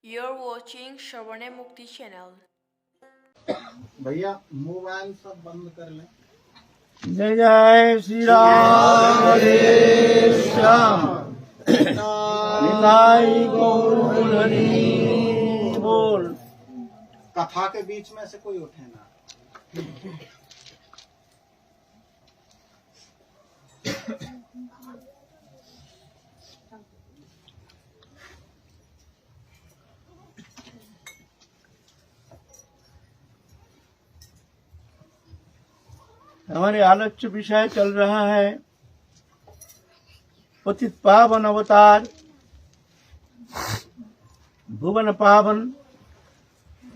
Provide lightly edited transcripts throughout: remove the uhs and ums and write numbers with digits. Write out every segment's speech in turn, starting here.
You're watching Shravane Mukti channel. भैया mobile सब बंद कर लें। जय जय श्री राम हरे श्याम निताई गौर हरि बोल। कथा के बीच में से कोई उठे ना। हमारे आलोच्य विषय चल रहा है पतित पावन अवतार भुवन पावन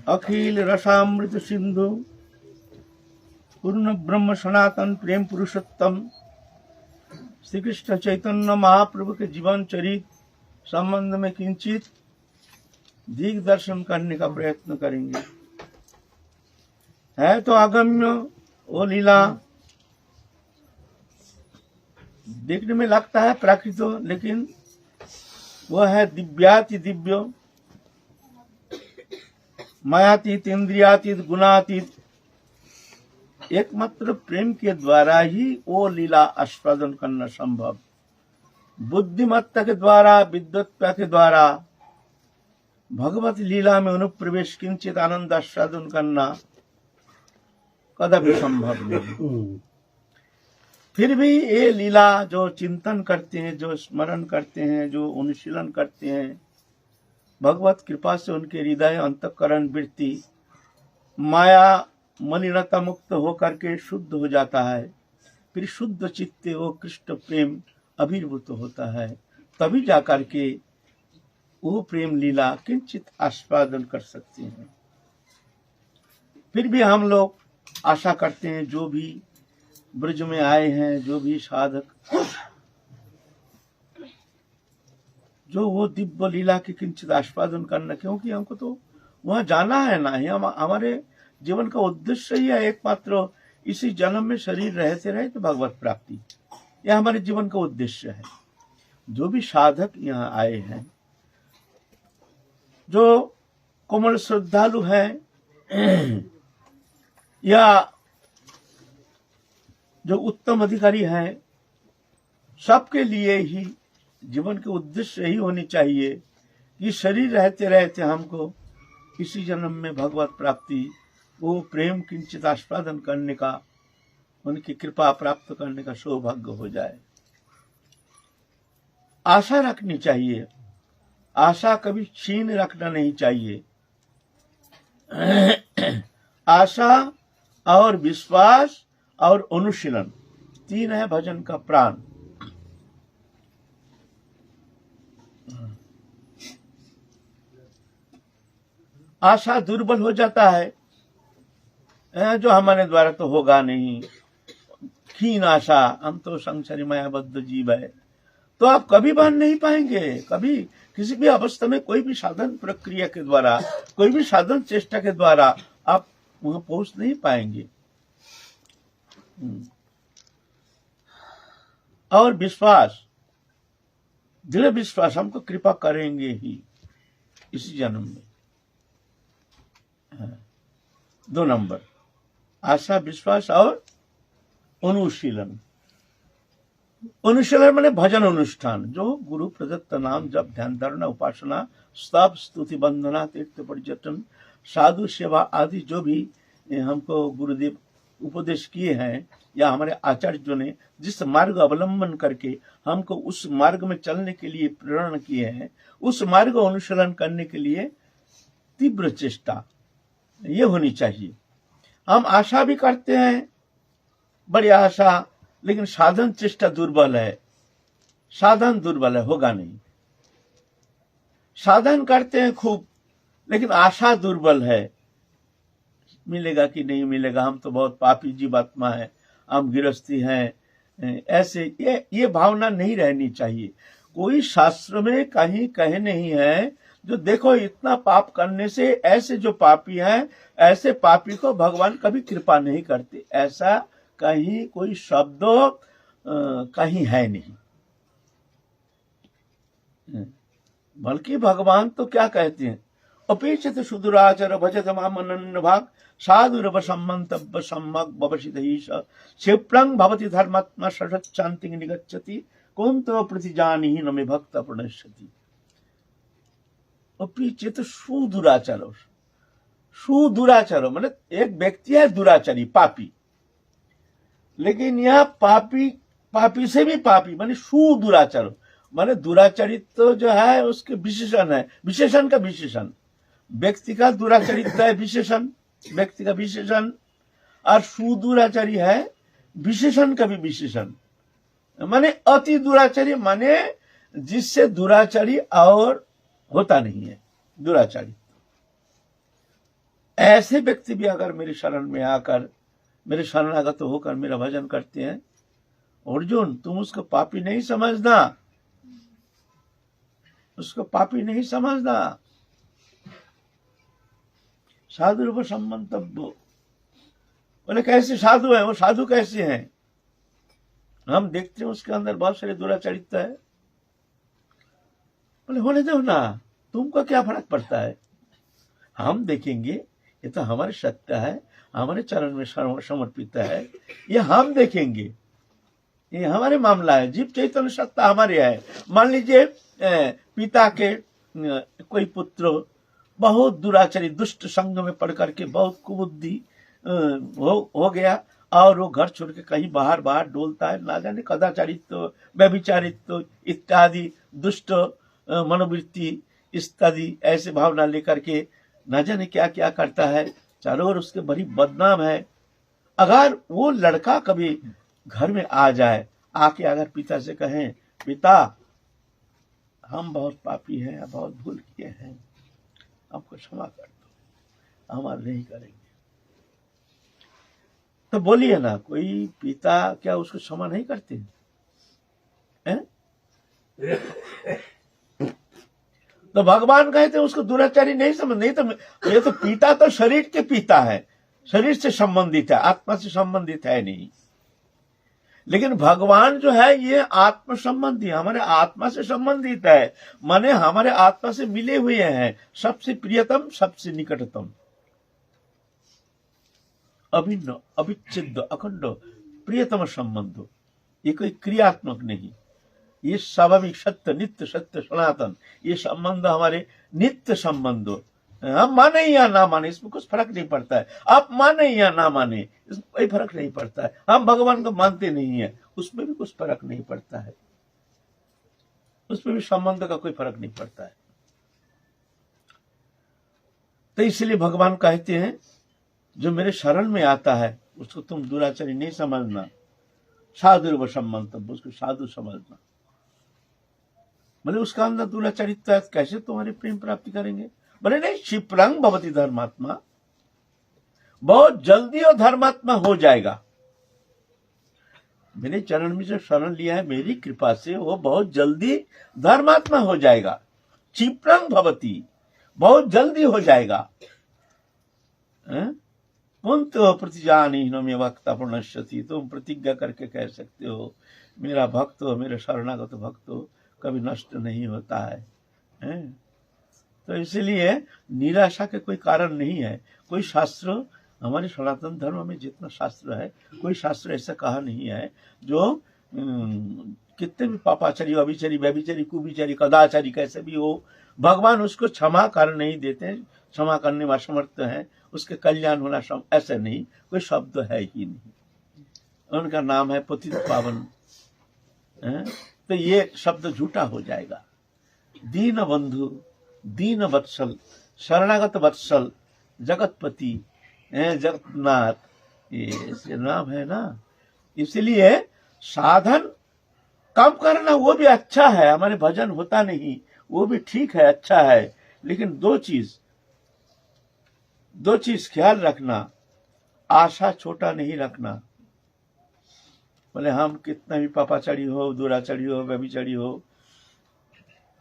अखिल रसामृत सिंधु पूर्ण ब्रह्म सनातन प्रेम पुरुषोत्तम श्री कृष्ण चैतन्य महाप्रभु के जीवन चरित्र संबंध में किंचित दिग्दर्शन करने का प्रयत्न करेंगे। है तो अगम्य वो लीला, देखने में लगता है प्राकृत, लेकिन वह है दिव्याति दिव्य, मायातीत, इंद्रियातीत, गुणातीत। एकमात्र प्रेम के द्वारा ही वो लीला आस्वादन करना संभव। बुद्धिमत्ता के द्वारा, विद्वत्ता के द्वारा भगवत लीला में अनुप्रवेश किंचित आनंद आस्वादन करना कदापि संभव नहीं। फिर भी ये लीला जो चिंतन करते हैं, जो स्मरण करते हैं, जो अनुशीलन करते हैं, भगवत कृपा से उनके हृदय अंतःकरण वृत्ति माया मलिनता मुक्त होकर के शुद्ध हो जाता है। फिर शुद्ध चित्ते वो कृष्ण प्रेम अभिभूत होता है, तभी जाकर के वो प्रेम लीला किंचित आस्वादन कर सकते हैं। फिर भी हम लोग आशा करते हैं, जो भी ब्रज में आए हैं, जो भी साधक, जो वो दिव्य लीला की किंचित आस्वादन करना, क्योंकि हमको तो वहां जाना है ना। हमारे जीवन का उद्देश्य ही है एकमात्र इसी जन्म में शरीर रहते रहे तो भगवत प्राप्ति, यह हमारे जीवन का उद्देश्य है। जो भी साधक यहाँ आए हैं, जो कोमल श्रद्धालु हैं या जो उत्तम अधिकारी हैं, सबके लिए ही जीवन के उद्देश्य ही होनी चाहिए कि शरीर रहते रहते हमको इसी जन्म में भगवत प्राप्ति, वो प्रेम किंचित आस्वादन करने का, उनकी कृपा प्राप्त करने का सौभाग्य हो जाए। आशा रखनी चाहिए, आशा कभी छीन रखना नहीं चाहिए। आशा और विश्वास और अनुशीलन, तीन है भजन का प्राण। आशा दुर्बल हो जाता है, जो हमारे द्वारा तो होगा नहीं, क्षीण आशा, हम तो संसारी मायाबद्ध जीव है, तो आप कभी बन नहीं पाएंगे। कभी किसी भी अवस्था में कोई भी साधन प्रक्रिया के द्वारा, कोई भी साधन चेष्टा के द्वारा आप वहां पहुंच नहीं पाएंगे। और विश्वास, दृढ़ विश्वास, हमको कृपा करेंगे ही इसी जन्म में। 2 नंबर आशा, विश्वास और अनुशीलन। अनुशीलन माने भजन अनुष्ठान, जो गुरु प्रदत्त नाम जप ध्यान धारणा उपासना स्तव स्तुति वंदना तीर्थ पर्यटन साधु सेवा आदि जो भी हमको गुरुदेव उपदेश किए हैं या हमारे आचार्यों ने जिस मार्ग अवलंबन करके हमको उस मार्ग में चलने के लिए प्रेरणा किए हैं, उस मार्ग अनुशीलन करने के लिए तीव्र चेष्टा ये होनी चाहिए। हम आशा भी करते हैं, बड़ी आशा, लेकिन साधन चेष्टा दुर्बल है, साधन दुर्बल है, होगा नहीं। साधन करते हैं खूब, लेकिन आशा दुर्बल है, मिलेगा कि नहीं मिलेगा, हम तो बहुत पापी जीवात्मा है, हम गृहस्थी हैं, ऐसे ये भावना नहीं रहनी चाहिए। कोई शास्त्र में कहीं कहे नहीं है जो देखो इतना पाप करने से ऐसे जो पापी हैं, ऐसे पापी को भगवान कभी कृपा नहीं करते, ऐसा कहीं कोई शब्द कहीं है नहीं। बल्कि भगवान तो क्या कहते हैं, अपेक्षित सुदुराचर भजत मामनन्न भाग साधुरव सम्मन्तव्य सम्मक भवसित ईश क्षिप्रं भवति धर्मात्मा षट् शांति निगच्छति कौन्तो प्रतिजानी न मे भक्त प्रणश्यति। अपेक्षित सुदुराचार, सुदुराचार माने एक व्यक्ति है दुराचारी पापी, लेकिन यह पापी पापी से भी पापी माने सुदुराचार माने दुराचरित तो जो है उसके विशेषण है, विशेषण का विशेषण, व्यक्ति का दुराचरित है विशेषण, व्यक्ति का विशेषण, और सुदुराचारी है विशेषण का भी विशेषण। माने अति दुराचारी माने जिससे दुराचारी और होता नहीं है दुराचारी। ऐसे व्यक्ति भी अगर मेरे शरण में आकर मेरे शरणागत होकर मेरा भजन करते हैं, अर्जुन तुम उसको पापी नहीं समझना, उसको पापी नहीं समझना। साधु रूप सम्मन्तव्य बोले कैसे साधु है वो, साधु कैसे हैं? हम देखते हैं उसके अंदर बहुत सारे दुराचरित है। बोले होने दो ना, तुमको क्या फर्क पड़ता है, हम देखेंगे, ये तो हमारे सत्य है, हमारे चरण में समर्पित है, ये हम देखेंगे, ये हमारे मामला है, जीव चैतन्य सत्ता हमारे है। मान लीजिए पिता के कोई पुत्र बहुत दुराचारी दुष्ट संग में पढ़ करके बहुत कुबुद्धि हो गया और वो घर छोड़ के कहीं बाहर बाहर डोलता है, ना जाने कदाचारित्व व्यभिचारित्व इत्यादि दुष्ट मनोवृत्ति इत्यादि ऐसे भावना लेकर के ना जाने क्या क्या करता है, चारों ओर उसके बड़ी बदनाम है। अगर वो लड़का कभी घर में आ जाए, आके अगर पिता से कहें पिता हम बहुत पापी हैं, बहुत भूल किए हैं, हमको क्षमा कर दो, हम नहीं करेंगे, तो बोलिए ना कोई पिता क्या उसको क्षमा नहीं करते हैं? तो भगवान कहते हैं उसको दुराचारी नहीं समझ, नहीं तो ये तो पिता तो शरीर के पिता है, शरीर से संबंधित है, आत्मा से संबंधित है नहीं। लेकिन भगवान जो है ये आत्म संबंधी, हमारे आत्मा से संबंधित है, माने हमारे आत्मा से मिले हुए हैं, सबसे प्रियतम सबसे निकटतम, अभिन्न अविच्छेद्य अखंड प्रियतम संबंध। ये कोई क्रियात्मक नहीं, ये स्वाभाविक सत्य नित्य सत्य सनातन, ये संबंध हमारे नित्य संबंध। हम माने या ना माने इसमें कुछ फर्क नहीं पड़ता है, आप माने या ना माने इसमें कोई फर्क नहीं पड़ता है। हम भगवान को मानते नहीं है, उसमें भी कुछ फर्क नहीं पड़ता है, उसमें भी संबंध का कोई फर्क नहीं पड़ता है। तो इसलिए भगवान कहते हैं जो मेरे शरण में आता है उसको तुम दुराचारी नहीं समझना, साधु सम्मन्तव्य, उसको साधु समझना। बोले उसका अंदर दुराचारिता है, कैसे तुम्हारी प्रेम प्राप्ति करेंगे? बोले नहीं, क्षिप्रं भवति धर्मात्मा, बहुत जल्दी वो धर्मात्मा हो जाएगा। मेरे चरण में जो शरण लिया है मेरी कृपा से वो बहुत जल्दी धर्मात्मा हो जाएगा। क्षिप्रं भवति, बहुत जल्दी हो जाएगा। कुंतो प्रतिजानी न मे भक्त प्रणश्यति, तुम प्रतिज्ञा करके कह सकते हो मेरा भक्त हो, मेरे शरणागत भक्त हो कभी नष्ट नहीं होता है। तो इसलिए निराशा के कोई कारण नहीं है। कोई शास्त्र, हमारे सनातन धर्म में जितना शास्त्र है, कोई शास्त्र ऐसा कहा नहीं है जो कितने भी पापाचारी अभिचारी व्यभिचारी कुविचारी कदाचारी कैसे भी हो, भगवान उसको क्षमा कर नहीं देते, क्षमा करने में असमर्थ है, उसके कल्याण होना ऐसा नहीं, कोई शब्द है ही नहीं। उनका नाम है पतित पावन, तो ये शब्द झूठा हो जाएगा। दीन बंधु, दीन वत्सल, शरणागत वत्सल, जगतपति, जगन्नाथ, ये नाम है ना। इसलिए साधन कम करना वो भी अच्छा है, हमारे भजन होता नहीं वो भी ठीक है, अच्छा है, लेकिन दो चीज ख्याल रखना, आशा छोटा नहीं रखना। बोले हम कितना भी पापाचारी हो, दुराचारी हो, व्यभिचारी हो,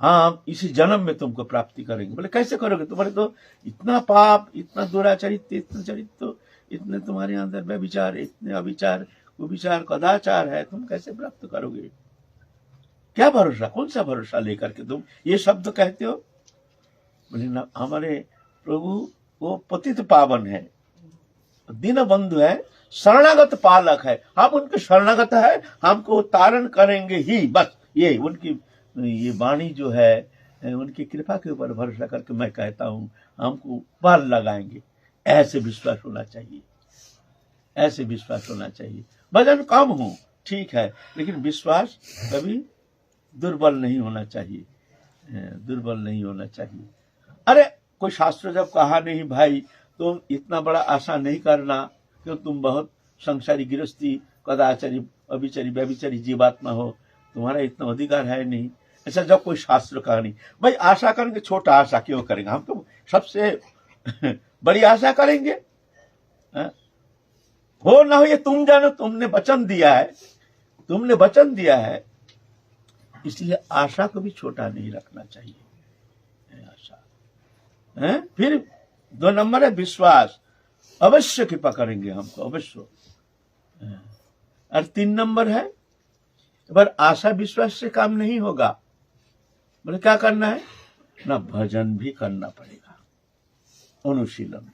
हाँ इसी जन्म में तुमको प्राप्ति करेंगे। बोले कैसे करोगे? तुम्हारे तो इतना पाप, इतना दुराचरित, इतना चरित्र, इतने तुम्हारे अंदर व्यभिचार, इतने अभिचार कुविचार कदाचार है, तुम कैसे प्राप्त करोगे? क्या भरोसा, कौन सा भरोसा लेकर के तुम ये शब्द कहते हो? बोले ना, हमारे प्रभु वो पतित पावन है, दीन बंधु है, शरणागत पालक है। हम उनके शरणागत है, हमको तारण करेंगे ही, बस ये उनकी ये वाणी जो है, उनकी कृपा के ऊपर भरोसा करके मैं कहता हूँ हमको पार लगाएंगे। ऐसे विश्वास होना चाहिए, ऐसे विश्वास होना चाहिए। वजन कम हो ठीक है, लेकिन विश्वास कभी दुर्बल नहीं होना चाहिए, दुर्बल नहीं होना चाहिए। अरे कोई शास्त्र जब कहा नहीं भाई तुम इतना बड़ा आशा नहीं करना, क्यों तुम बहुत संसारी गृहस्थी कदाचारी अभिचारी व्यभिचारी जीवात्मा हो, तुम्हारा इतना अधिकार है नहीं, ऐसा जब कोई शास्त्र कहा नहीं। भाई आशा करेंगे, छोटा आशा क्यों करेंगे, हम तो सबसे बड़ी आशा करेंगे। हो ना हो ये तुम जानो, तुमने वचन दिया है, तुमने वचन दिया है, इसलिए आशा को भी छोटा नहीं रखना चाहिए। आशा फिर 2 नंबर है विश्वास, अवश्य कृपा करेंगे हमको, अवश्य। और 3 नंबर है, पर आशा विश्वास से काम नहीं होगा, बोले क्या करना है ना, भजन भी करना पड़ेगा, अनुशीलन,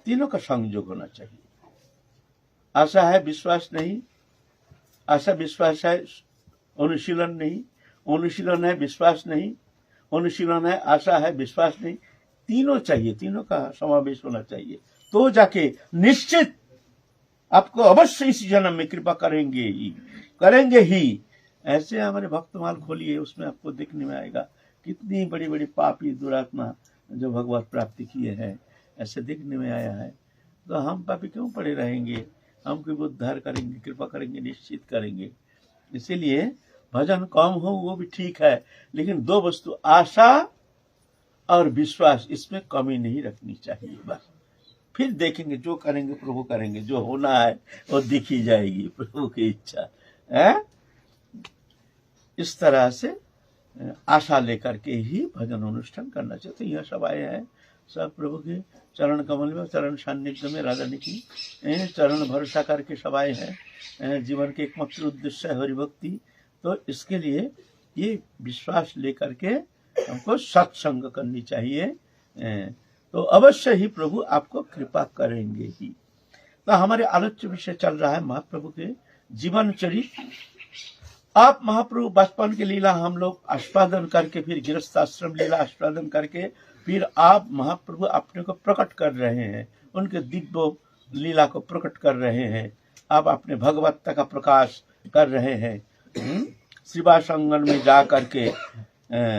तीनों का संयोग होना चाहिए। आशा है विश्वास नहीं, आशा विश्वास है अनुशीलन नहीं, अनुशीलन है विश्वास नहीं, अनुशीलन है आशा है विश्वास नहीं, तीनों चाहिए, तीनों का समावेश होना चाहिए। तो जाके निश्चित आपको अवश्य इस जन्म में कृपा करेंगे ही, करेंगे ही। ऐसे हमारे भक्तमाल खोलिए, उसमें आपको देखने में आएगा कितनी बड़ी बड़ी पापी दुरात्मा जो भगवत प्राप्ति किए हैं, ऐसे देखने में आया है। तो हम पापी क्यों पड़े रहेंगे, हमको उद्धार करेंगे, कृपा करेंगे, निश्चित करेंगे। इसीलिए भजन कम हो वो भी ठीक है, लेकिन 2 वस्तु आशा और विश्वास, इसमें कमी नहीं रखनी चाहिए। बस फिर देखेंगे, जो करेंगे प्रभु करेंगे, जो होना है वो दिखी जाएगी, प्रभु की इच्छा है। इस तरह से आशा लेकर के ही भजन अनुष्ठान करना चाहिए। तो यह सब आए हैं, सब प्रभु के चरण कमल में, चरण सान्निध्य में, राधा ने की चरण भरोसा करके सब आए हैं। जीवन के एकमात्र उद्देश्य है हरिभक्ति। तो इसके लिए ये विश्वास लेकर के हमको सत्संग करनी चाहिए, तो अवश्य ही प्रभु आपको कृपा करेंगे ही। तो हमारे आलोच्य विषय चल रहा है महाप्रभु के जीवन चरित्र। आप महाप्रभु बचपन की लीला हम लोग आस्वादन करके, फिर गृहस्थ आश्रम लीला आस्वादन करके, फिर आप महाप्रभु अपने को प्रकट कर रहे हैं, उनके दिव्य लीला को प्रकट कर रहे हैं। आप अपने भगवत्ता का प्रकाश कर रहे हैं। श्रीवास आंगन में जा करके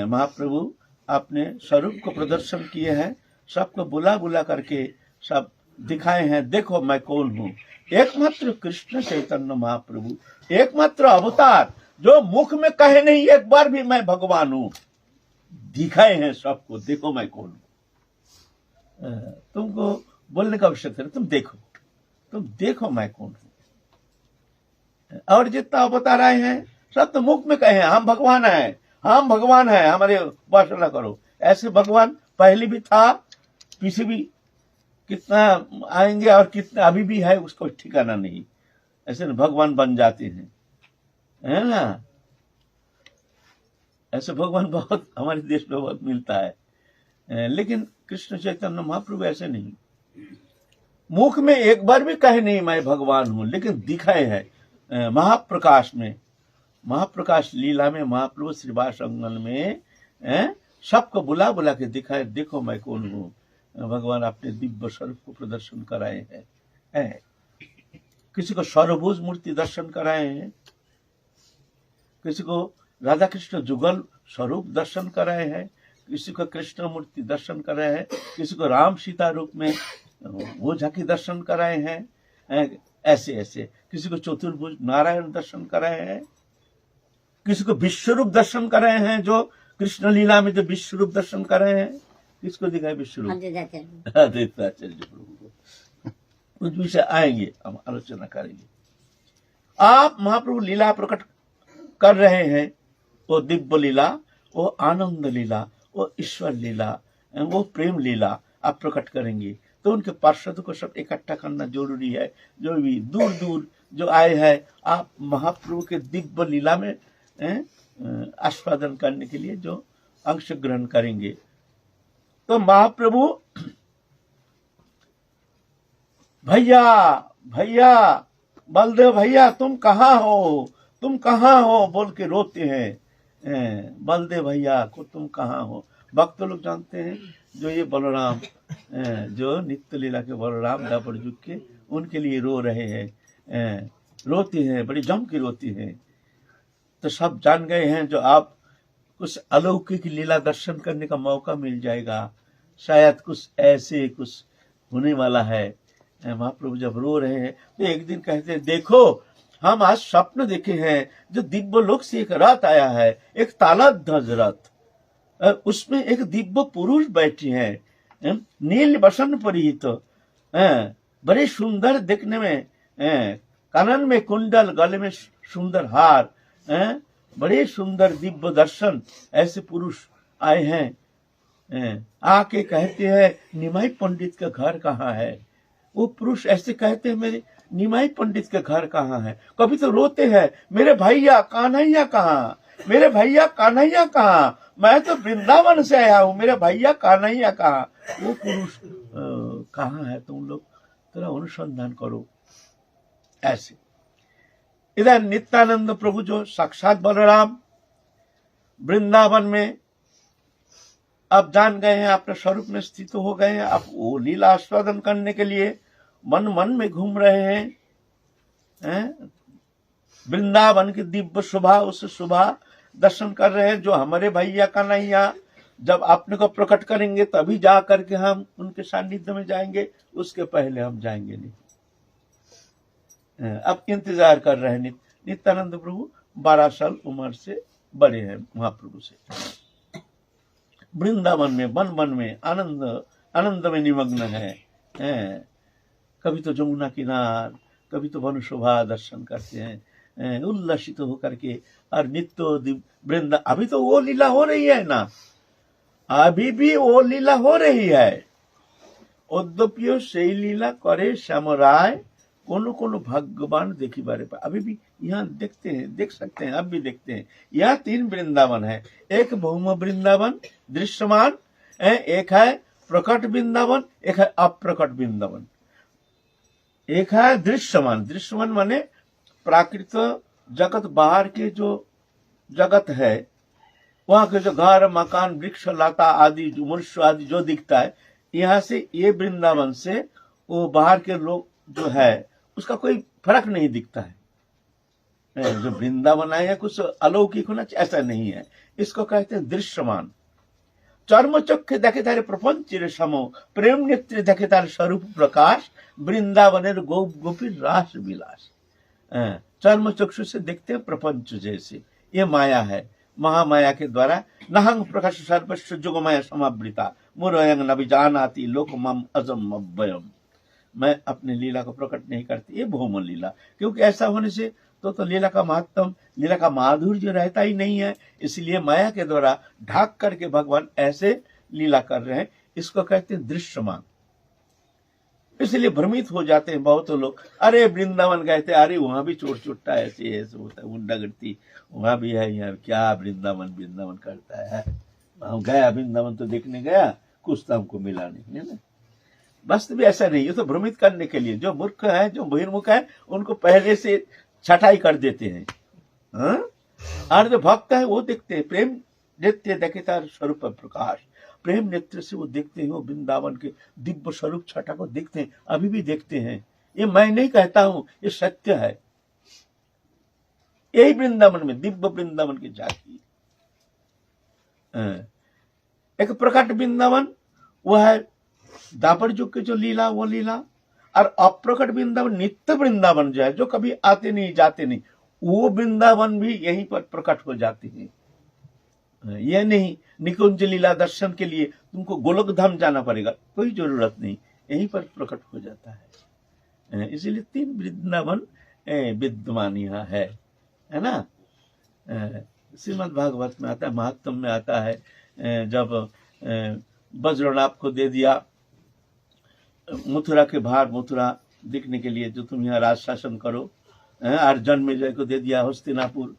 महाप्रभु अपने स्वरूप को प्रदर्शन किए हैं, सबको बुला बुला करके सब दिखाए हैं, देखो मैं कौन हूँ। एकमात्र कृष्ण चैतन्य महाप्रभु, एकमात्र अवतार जो मुख में कहे नहीं एक बार भी मैं भगवान हूँ, दिखाए हैं सबको, देखो मैं कौन हूँ। तुमको बोलने का आवश्यकता है, तुम देखो मैं कौन हूँ। और जितना अवतार आए हैं सब तो मुख में कहे हम भगवान हैं, हम भगवान हैं, हमारे उपासना करो। ऐसे भगवान पहले भी था, पीछे भी कितना आएंगे और कितना अभी भी है, उसको ठिकाना नहीं। ऐसे भगवान बन जाते हैं, है ना। ऐसे भगवान बहुत हमारे देश में बहुत मिलता है, लेकिन कृष्ण चैतन्य महाप्रभु ऐसे नहीं, मुख में एक बार भी कहे नहीं मैं भगवान हूं, लेकिन दिखाए है महाप्रकाश में, महाप्रकाश लीला में महाप्रभु श्रीवास आंगन में सबको बुला बुला के दिखाए, देखो मैं कौन हूँ। भगवान अपने दिव्य स्वरूप को प्रदर्शन कराए हैं। किसी को सर्वभुज मूर्ति दर्शन कराए हैं, किसी को राधा कृष्ण जुगल स्वरूप दर्शन कराए हैं, किसी को कृष्ण मूर्ति दर्शन कराए हैं, किसी को राम सीता रूप में वो झांकी दर्शन कराए हैं। ऐसे ऐसे किसी को चतुर्भुज नारायण दर्शन कराए हैं, किसी को विश्वरूप दर्शन कराए हैं, जो कृष्ण लीला में जो विश्वरूप दर्शन कराए हैं। किसको दिखाए विश्वरूप? अद्वैताचार्य प्रभु को। उस विषय आएंगे, हम आलोचना करेंगे। आप महाप्रभु लीला प्रकट कर रहे हैं, वो दिव्य लीला, वो आनंद लीला, वो ईश्वर लीला, वो प्रेम लीला आप प्रकट करेंगे। तो उनके पार्षद को सब इकट्ठा करना जरूरी है। जो भी दूर दूर जो आए हैं, आप महाप्रभु के दिव्य लीला में आस्वादन करने के लिए जो अंश ग्रहण करेंगे, तो महाप्रभु भैया भैया बलदेव भैया तुम कहाँ हो, तुम कहाँ हो बोल के रोते हैं। बलदेव भैया को तुम कहाँ हो। भक्त लोग जानते हैं जो ये बलराम जो नित्य लीला के बलराम द्वापर युग के, उनके लिए रो रहे हैं, रोते हैं, बड़ी जम के रोते हैं। तो सब जान गए हैं जो आप कुछ अलौकिक लीला दर्शन करने का मौका मिल जाएगा, शायद कुछ ऐसे कुछ होने वाला है। महाप्रभु जब रो रहे हैं तो एक दिन कहते हैं देखो हम आज स्वप्न देखे हैं जो दिव्य लोक से एक रथ आया है, एक ताला ध्वज रथ, उसमें एक दिव्य पुरुष बैठे हैं, नील वसन परिहित, बड़े सुंदर देखने में, कानन में कुंडल, गले में सुंदर हार, बड़े सुंदर दिव्य दर्शन, ऐसे पुरुष आए हैं। आके कहते हैं निमाई पंडित का घर कहाँ है। वो पुरुष ऐसे कहते हैं मेरे निमाई पंडित के घर कहाँ है। कभी तो रोते हैं मेरे भैया कान्हैया कहाँ, मेरे भैया कान्हैया कहाँ, मैं तो वृंदावन से आया हूँ, मेरे भैया कान्हैया कहाँ। वो पुरुष कहाँ है, तुम लोग थोड़ा अनुसंधान करो। ऐसे इधर नित्यानंद प्रभु जो साक्षात बलराम वृंदावन में अब जान गए हैं, अपने स्वरूप में स्थित हो गए हैं। अब वो लीला आस्वादन करने के लिए मन मन में घूम रहे हैं। वृंदावन की दिव्य शोभा, उस शोभा दर्शन कर रहे हैं। जो हमारे भैया कन्हैया जब अपने को प्रकट करेंगे तभी जा करके हम उनके सानिध्य में जाएंगे, उसके पहले हम जाएंगे नहीं। अब इंतजार कर रहे हैं। नित्यानंद प्रभु 12 साल उम्र से बड़े हैं महाप्रभु से। वृंदावन में वन वन में आनंद में निमग्न है। कभी तो जमुना किनार, कभी तो वन शोभा दर्शन करते हैं उल्लसित होकर के। और नित्य वृंदा, अभी तो वो लीला हो रही है ना, अभी भी वो लीला हो रही है। यद्यपि से लीला करे श्यामराय, कोनो भगवान देखी बारे पर। अभी भी यहाँ देखते हैं, देख सकते हैं, अब भी देखते हैं। यहाँ 3 वृंदावन है। एक भौम वृंदावन दृश्यमान, एक है प्रकट वृंदावन, एक है अप्रकट वृंदावन। एक है दृश्यमान, दृश्यमान माने प्राकृत जगत, बाहर के जो जगत है, वहां के जो घर मकान वृक्ष लता आदि जो मनुष्य आदि जो दिखता है, यहाँ से ये वृंदावन से वो बाहर के लोग जो है उसका कोई फर्क नहीं दिखता है। जो वृंदावन आए है कुछ अलौकिक होना चाहिए, ऐसा नहीं है। इसको कहते हैं दृश्यमान। चर्म चक्षे देखे तारे प्रपंच समो, प्रेम नेत्र देखे तारे स्वरूप प्रकाश, वृंदावनेर गोपी रास विलास। चर्म चक्षु से देखते हैं प्रपंच जैसे, ये माया है। महामाया के द्वारा नहंग प्रकाश सर्वस्व जुगमाया समावृता, मुरयंग नभिजानाति लोक मम अजम अव्ययम। मैं अपनी लीला को प्रकट नहीं करती, ये भौम लीला। क्योंकि ऐसा होने से तो लीला का महत्व, लीला का माधुर्य रहता ही नहीं है। इसलिए माया के द्वारा ढाक करके भगवान ऐसे लीला कर रहे हैं। इसको कहते हैं दृश्यमान। इसलिए भ्रमित हो जाते हैं बहुत लोग। अरे वृंदावन गए थे, अरे वहां भी चोर चुट्टा ऐसे ऐसे होता है, गुंडागर्दी वहां भी है, यहाँ क्या वृंदावन करता है। गया वृंदावन तो देखने गया, कुछ तो हमको मिला नहीं, है ना। वास्तव में ऐसा नहीं, ये तो भ्रमित करने के लिए। जो मूर्ख है, जो बहिर्मुख है, उनको पहले से छटाई कर देते हैं। और जो भक्त है वो देखते हैं, प्रेम नेत्र देखे तार स्वरूप प्रकाश, प्रेम नेत्र से वो देखते हैं, वो वृंदावन के दिव्य स्वरूप छटा को देखते हैं, अभी भी देखते हैं। ये मैं नहीं कहता हूं, ये सत्य है। यही वृंदावन में दिव्य वृंदावन की झांकी। एक प्रकट वृंदावन वो है द्वापर युग की जो लीला, वो लीला। और अप्रकट वृंदावन नित्य वृंदावन जो है, जो कभी आते नहीं जाते नहीं, वो वृंदावन भी यहीं पर प्रकट हो जाते हैं। यह नहीं निकुंज लीला दर्शन के लिए तुमको गोलोक धाम जाना पड़ेगा, कोई जरूरत नहीं, यहीं पर प्रकट हो जाता है। इसलिए 3 वृंदावन विद्यमान यहाँ है ना। श्रीमद् भागवत में आता है, महात्म में आता है, जब वज्रनाभ को दे दिया मथुरा के भार, मथुरा देखने के लिए जो तुम यहाँ राज शासन करो, और जन्मेजय को दे दिया हस्तिनापुर।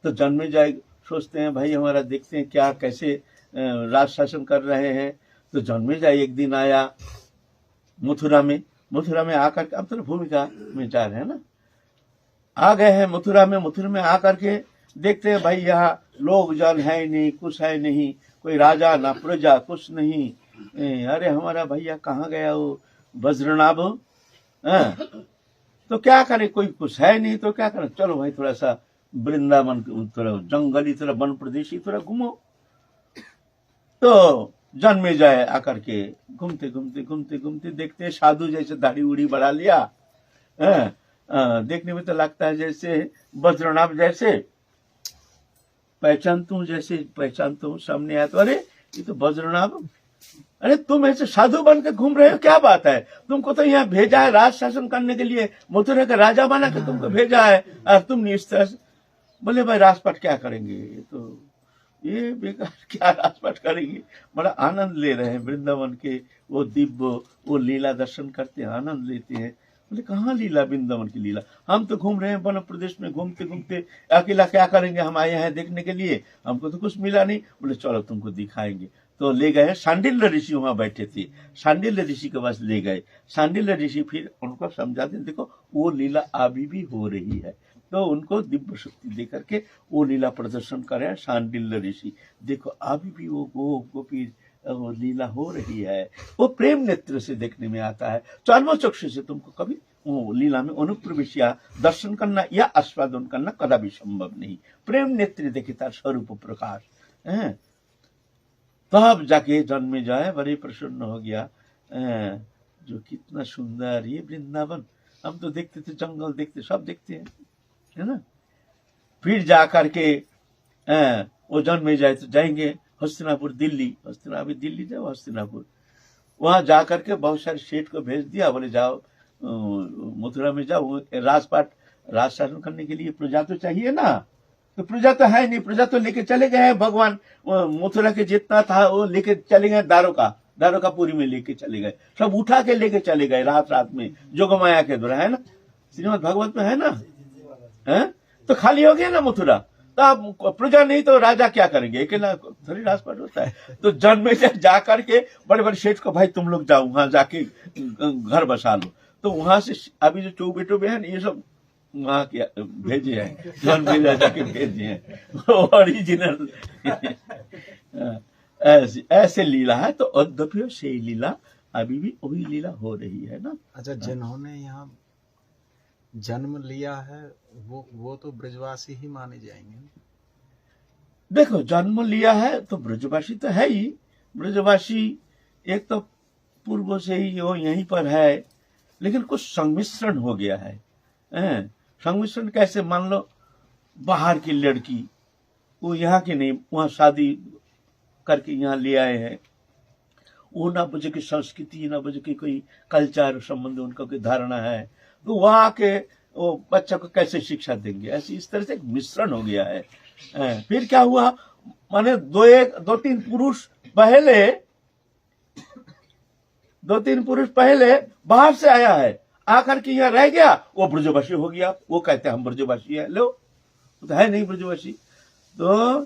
तो जन्मेजय सोचते हैं भाई हमारा देखते हैं क्या कैसे राज शासन कर रहे हैं। तो जन्मेजय एक दिन आया मथुरा में आकर के, अब तो भूमिका में जा रहे हैं ना, आ गए हैं मथुरा में आकर के देखते हैं भाई यहाँ लोग जन है ही नहीं, कुछ है नहीं, कोई राजा ना प्रजा, कुछ नहीं। अरे हमारा भैया कहाँ गया वो वज्रनाभ? तो क्या करे, कोई कुछ है नहीं तो क्या करें, चलो भाई थोड़ा सा वृंदावन थोड़ा जंगली थोड़ा वन प्रदेशी थोड़ा घूमो। तो जन्मेजय आकर के घूमते देखते साधु जैसे दाढ़ी उड़ी बढ़ा लिया, देखने में तो लगता है जैसे वज्रनाभ जैसे, पहचानता हूँ सामने आया तो अरे ये तो वज्रनाभ, अरे तुम ऐसे साधु बन के घूम रहे हो, क्या बात है? तुमको तो यहाँ भेजा है राज शासन करने के लिए, मथुरा का राजा बना के तुमको भेजा है और तुम इस तरह से। बोले भाई राजपाट क्या करेंगे, तो ये बेकार क्या राजपाट करेंगे, बड़ा आनंद ले रहे हैं वृंदावन के, वो दिव्य वो लीला दर्शन करते हैं, आनंद लेते हैं। बोले कहाँ लीला, वृंदावन की लीला, हम तो घूम रहे हैं वन प्रदेश में, घूमते अकेला क्या करेंगे, हम आए हैं देखने के लिए, हमको तो कुछ मिला नहीं। बोले चलो तुमको दिखाएंगे। तो ले गए, सांडिल्य ऋषि वहां बैठे थे, सांडिल्य ऋषि के पास ले गए। सांडिल्य ऋषि फिर उनको समझाते, देखो वो लीला अभी भी हो रही है, तो उनको दिव्य शक्ति दे करके वो लीला प्रदर्शन करे सांडिल्य ऋषि। देखो अभी भी वो गोपी वो लीला हो रही है, वो प्रेम नेत्र से देखने में आता है, चर्म चक्षु से तुमको कभी वो लीला में अनुप्रवेश या दर्शन करना या आस्वादन करना कदापि संभव नहीं। प्रेम नेत्र देखे तार स्वरूप प्रकाश है। तब जाके जन्मेजय बड़े प्रसन्न हो गया, जो कितना सुंदर ये वृंदावन, हम तो देखते थे जंगल देखते, सब देखते हैं, है ना। फिर जाकर के वो जन्मेजय तो जाएंगे हस्तिनापुर, दिल्ली जाओ हस्तिनापुर, वहां जाकर के बहुत सारे सेठ को भेज दिया, बोले जाओ मथुरा में जाओ, राज शासन करने के लिए प्रजा तो चाहिए ना, तो प्रजा तो है नहीं, प्रजा तो लेके चले गए हैं भगवान, मथुरा के जितना था वो लेके चले गए, द्वारकापुरी में लेके चले गए, सब उठा के लेके चले गए रात में, जोगमाया के द्वारा, है ना, श्रीमद् भागवत में है ना, है तो खाली हो गया ना मथुरा, तो अब प्रजा नहीं तो राजा क्या करेंगे, अकेला थोड़ी राजपाट होता है। तो जन्मेजय जाकर के बड़े बड़े सेठ को, भाई तुम लोग जाओ वहां जाके घर बसा लो। तो वहां से अभी जो चौबेटो में है ना, ये सब वहां के भेजे हैं, जन्मेजय जाके भेजे हैं ओरिजिनल। ऐसे लीला है, तो अद्यपि से लीला अभी भी वही लीला हो रही है ना। अच्छा, जिन्होंने यहाँ जन्म लिया है वो तो ब्रजवासी ही माने जाएंगे। देखो जन्म लिया है तो ब्रजवासी तो है ही, ब्रजवासी एक तो पूर्व से ही वो यहीं पर है, लेकिन कुछ संमिश्रण हो गया है। संमिश्रण कैसे, मान लो बाहर की लड़की, वो यहाँ की नहीं, वहां शादी करके यहाँ ले आए हैं, वो ना बजे की संस्कृति, ना बजे की कोई कल्चर संबंध उनका कोई धारणा है, तो वहां के वो बच्चा को कैसे शिक्षा देंगे, ऐसी इस तरह से एक मिश्रण हो गया है। फिर क्या हुआ, माने दो तीन पुरुष पहले बाहर से आया है, आकर के यहाँ रह गया, वो ब्रजवासी हो गया, वो कहते हैं हम ब्रजवासी है, लो तो है नहीं ब्रजवासी। तो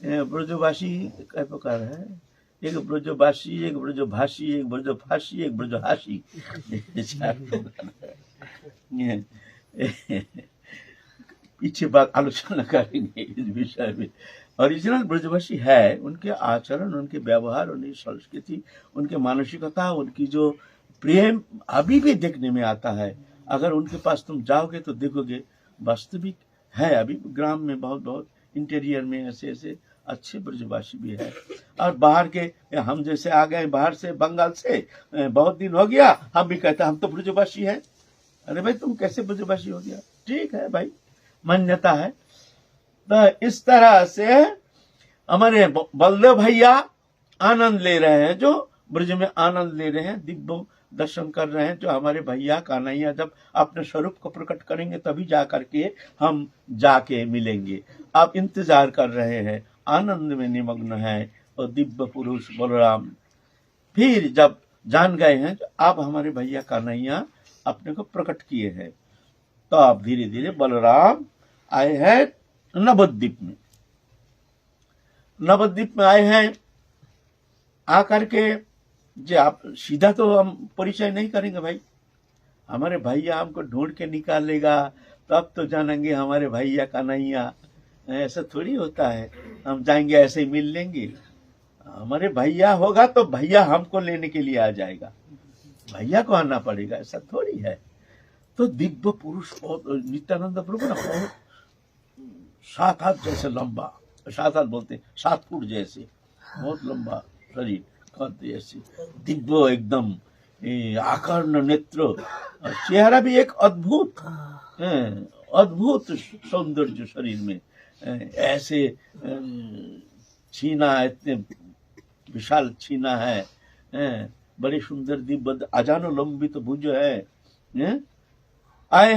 ब्रजवासी कई प्रकार है, एक ब्रजवासी, एक ब्रजभाषी, एक ब्रजभाषी, एक ब्रजहासी, पीछे बात आलोचना करेंगे इस विषय में। ओरिजिनल ब्रजभाषी है, उनके आचरण, उनके व्यवहार, उनकी संस्कृति, उनके मानसिकता, उनकी जो प्रेम अभी भी देखने में आता है। अगर उनके पास तुम जाओगे तो देखोगे वास्तविक है, अभी ग्राम में बहुत इंटीरियर में ऐसे अच्छे ब्रजवासी भी है। और बाहर के, हम जैसे आ गए बाहर से, बंगाल से, बहुत दिन हो गया, हम भी कहते हैं हम तो ब्रजवासी है। अरे भाई तुम कैसे ब्रजवासी हो गया, ठीक है भाई, मान्यता है। तो इस तरह से हमारे बलदेव भैया आनंद ले रहे हैं, जो ब्रज में आनंद ले रहे हैं, दिव्य दर्शन कर रहे हैं, जो हमारे भैया कान्हैया जब अपने स्वरूप को प्रकट करेंगे तभी जा करके हम जाके मिलेंगे। आप इंतजार कर रहे हैं, आनंद में निमग्न है, और दिव्य पुरुष बलराम फिर जब जान गए हैं तो अब हमारे भैया कान्हैया अपने को प्रकट किए हैं, तो अब धीरे धीरे बलराम आए हैं नवद्वीप में आए हैं, आकर के जी आप सीधा तो हम परिचय नहीं करेंगे भाई, हमारे भैया हमको ढूंढ के निकालेगा तब तो जानेंगे हमारे भैया का नैया। ऐसा थोड़ी होता है हम जाएंगे ऐसे ही मिल लेंगे। हमारे भैया होगा तो भैया हमको लेने के लिए आ जाएगा, भैया को आना पड़ेगा, ऐसा थोड़ी है। तो दिव्य पुरुष बहुत, नित्यानंद प्रभु ना बहुत 7 हाथ जैसे लंबा, 7 हाथ बोलते 7 फुट जैसे, बहुत लंबा शरीर, कद जैसे दिव्य एकदम आकर्ण नेत्र, चेहरा भी एक अद्भुत अद्भुत सौंदर्य शरीर में, ऐसे छीना, इतने विशाल छीना है, बड़ी सुंदर दिव्य अजानो लंबित भुज है। आए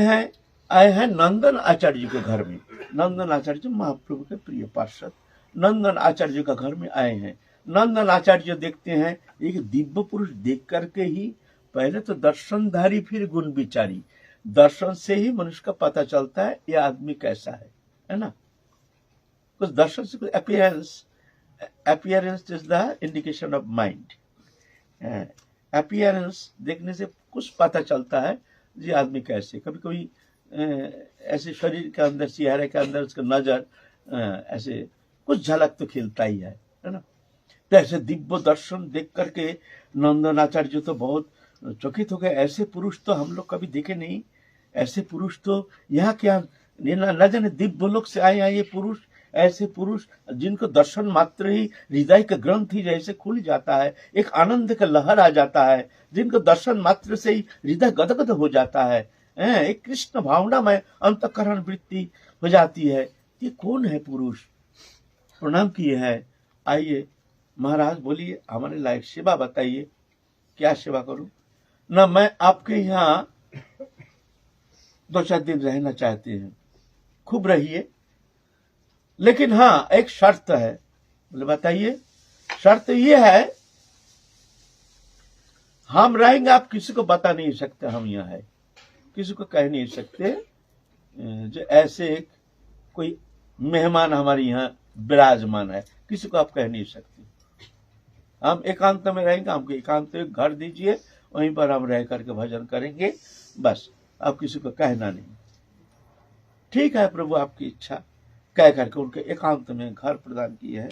हैं नंदन आचार्य जी के घर में। नंदन आचार्य जी महाप्रभु के प्रिय पार्षद, नंदन आचार्य जी का घर में आए हैं। नंदन आचार्य देखते हैं एक दिव्य पुरुष देख करके ही पहले तो दर्शनधारी फिर गुण विचारी, दर्शन से ही मनुष्य का पता चलता है ये आदमी कैसा है ना। कुछ दर्शन से कुछ appearance is the indication of mind. Appearance देखने से कुछ पता चलता है ये आदमी कैसे। कभी कभी ऐसे शरीर के अंदर, चेहरे के अंदर उसका नजर ऐसे कुछ झलक तो खिलता ही है ना। तो ऐसे दिव्य दर्शन देख करके नंदनाचार्य तो बहुत चकित हो गए। ऐसे पुरुष तो हम लोग कभी देखे नहीं, ऐसे पुरुष तो यहाँ क्या न जाने दिव्य लोक से आए हैं ये पुरुष। ऐसे पुरुष जिनको दर्शन मात्र ही हृदय के ग्रंथ ही जैसे खुल जाता है, एक आनंद का लहर आ जाता है, जिनको दर्शन मात्र से ही हृदय गदगद हो जाता है, एक कृष्ण भावना में अंतःकरण वृत्ति हो जाती है। ये कौन है पुरुष? प्रणाम किए है। आइए महाराज बोलिए, हमारे लायक सेवा बताइए, क्या सेवा करूं? ना मैं आपके यहाँ 2-4 दिन रहना चाहते हैं। खूब रहिए, लेकिन हाँ एक शर्त है। बोले बताइए। शर्त ये है हम रहेंगे, आप किसी को बता नहीं सकते हम यहाँ है, किसी को कह नहीं सकते जो ऐसे कोई मेहमान हमारे यहाँ विराजमान है, किसी को आप कह नहीं सकते। हम एकांत में रहेंगे, हमको एकांत में घर दीजिए, वहीं पर हम रह करके भजन करेंगे, बस आप किसी को कहना नहीं। ठीक है प्रभु आपकी इच्छा, कह करके उनके एकांत में घर प्रदान किए है।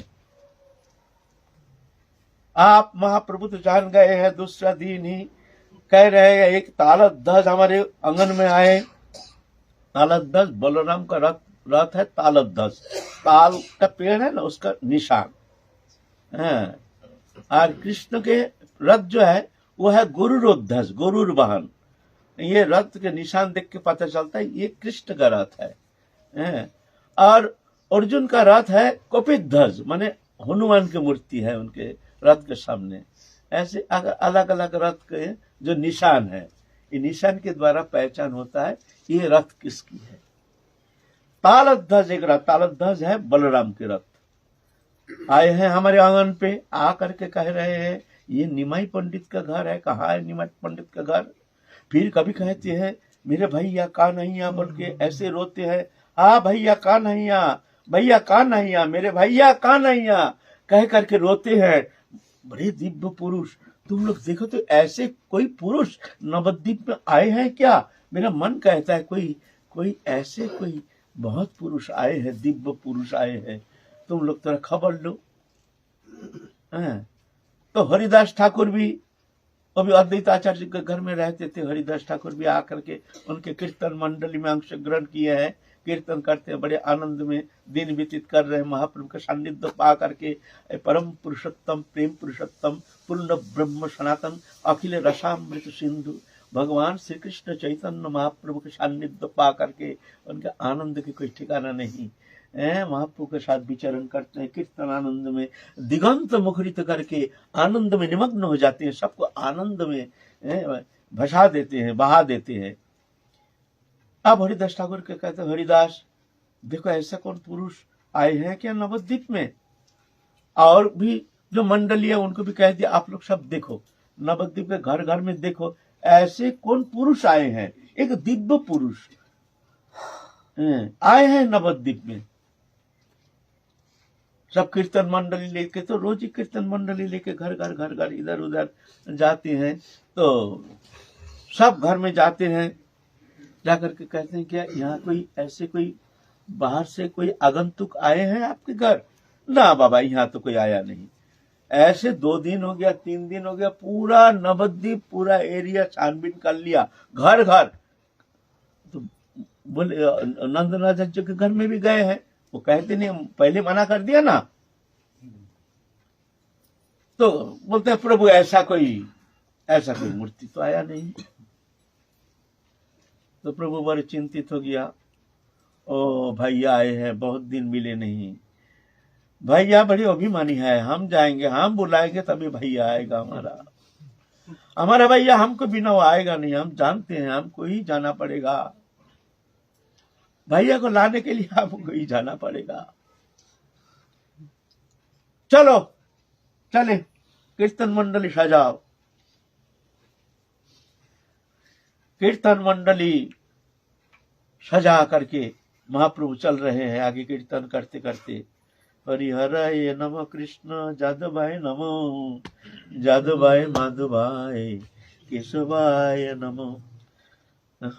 आप महाप्रभु तो जान गए हैं, दूसरा दिन ही कह रहे हैं एक तालध्वज हमारे आंगन में आए। तालध्वज बलराम का रथ है। तालध्वज ताल का पेड़ है ना, उसका निशान है। और कृष्ण के रथ जो है वो है गरुड़ध्वज, गरुड़ वाहन। ये रथ के निशान देख के पता चलता है ये कृष्ण का रथ है। और अर्जुन का रथ है कपिध्वज, माने हनुमान की मूर्ति है उनके रथ के सामने। ऐसे अलग अलग रथ के जो निशान है, ये निशान के द्वारा पहचान होता है ये रथ किसकी है। तालध्वज एक रथ, तालध्वज है बलराम के रथ। आए हैं हमारे आंगन पे, आ करके कह रहे हैं ये निमाई पंडित का घर है। कहाँ है निमाई पंडित का घर? फिर कभी कहते हैं मेरे भैया का नैया, बोल के ऐसे रोते हैं। हाँ भैया का नैया, भैया का नैया, मेरे भैया का नैया कह करके रोते हैं। बड़े दिव्य पुरुष, तुम लोग देखो तो ऐसे कोई पुरुष नवद्वीप में आए हैं क्या? मेरा मन कहता है कोई ऐसे कोई बहुत पुरुष आए हैं, दिव्य पुरुष आए हैं, तुम लोग थोड़ा खबर लो। तो हरिदास ठाकुर भी, वो भी अद्वैत आचार्य के घर में रहते थे। हरिदास ठाकुर भी आकर के उनके कीर्तन मंडली में अंश ग्रहण किए हैं, कीर्तन करते हैं, बड़े आनंद में दिन व्यतीत कर रहे हैं। महाप्रभु का सान्निध्य पा करके परम पुरुषोत्तम, प्रेम पुरुषोत्तम, पूर्ण ब्रह्म सनातन, अखिल रसामृत सिंधु भगवान श्री कृष्ण चैतन्य महाप्रभु के सान्निध्य पा करके उनके आनंद की कोई ठिकाना नहीं। महाप्रभु के साथ विचरण करते हैं, कीर्तन आनंद में दिगंत मुखरित करके आनंद में निमग्न हो जाते हैं, सबको आनंद में भसा देते हैं, बहा देते हैं। अब हरिदास ठाकुर के कहते हैं हरिदास देखो ऐसा कौन पुरुष आए हैं क्या नवद्वीप में? और भी जो मंडली है उनको भी कह दिया आप लोग सब देखो, नवद्वीप के घर घर में देखो ऐसे कौन पुरुष आए हैं। एक दिव्य पुरुष आए हैं नवद्वीप में। सब कीर्तन मंडली लेके, तो रोज ही कीर्तन मंडली लेके घर घर इधर उधर जाते हैं। तो सब घर में जाते हैं, जाकर के कहते हैं क्या यहाँ कोई ऐसे कोई बाहर से कोई आगंतुक आए हैं आपके घर? ना बाबा, यहाँ तो कोई आया नहीं। ऐसे 2 दिन हो गया, 3 दिन हो गया, पूरा नवद्वीप पूरा एरिया छानबीन कर लिया, घर घर। तो बोले नंदनाचार्य के घर में भी गए हैं, वो कहते नहीं, पहले मना कर दिया ना। तो बोलते हैं प्रभु ऐसा कोई मूर्ति तो आया नहीं। तो प्रभु बड़े चिंतित हो गया, ओ भैया आए हैं, बहुत दिन मिले नहीं। भैया बड़ी अभिमानी है, हम जाएंगे, हम बुलाएंगे तभी भैया आएगा। हमारा भैया हमको बिना वो आएगा नहीं, हम जानते हैं, हमको ही जाना पड़ेगा। भैया को लाने के लिए हमको ही जाना पड़ेगा। चलो चले, कीर्तन मंडली सजाओ। कीर्तन मंडली सजा करके महाप्रभु चल रहे हैं आगे कीर्तन करते करते। हरिहराय नमः कृष्ण जादवाय नमो, जादवाय माधवाय केशवाय नमो।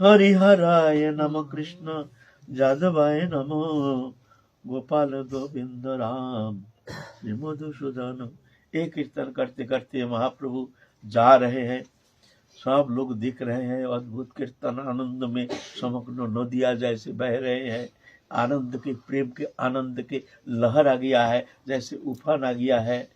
हरिहराय नमः कृष्ण जादवाय नमो, गोपाल गोविंद राम श्री मधुसूदन। एक कीर्तन करते करते महाप्रभु जा रहे हैं, सब लोग दिख रहे हैं। अद्भुत कीर्तन आनंद में समग्र नदिया जैसे बह रहे हैं, आनंद के, प्रेम के आनंद के लहर आ गया है, जैसे उफान आ गया है।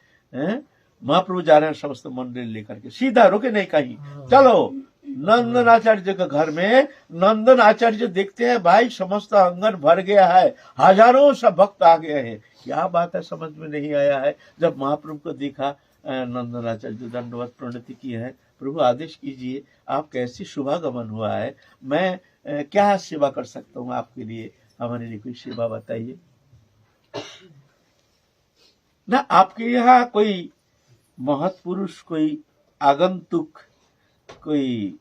महाप्रभु जा रहे हैं समस्त मंडली लेकर के, सीधा रुके नहीं कहीं। चलो नंदन आचार्य के घर में। नंदन आचार्य देखते हैं भाई समस्त आंगन भर गया है, हजारों सब भक्त आ गए हैं। क्या बात है समझ में नहीं आया है। जब महाप्रभु को देखा, नंदन आचार्य दंडवत प्रणति की है, प्रभु आदेश कीजिए, आप कैसी शुभागमन हुआ है, मैं क्या सेवा कर सकता हूँ आपके लिए, हमारे लिए कोई सेवा बताइए ना। आपके यहाँ कोई महत्पुरुष, कोई आगंतुक, कोई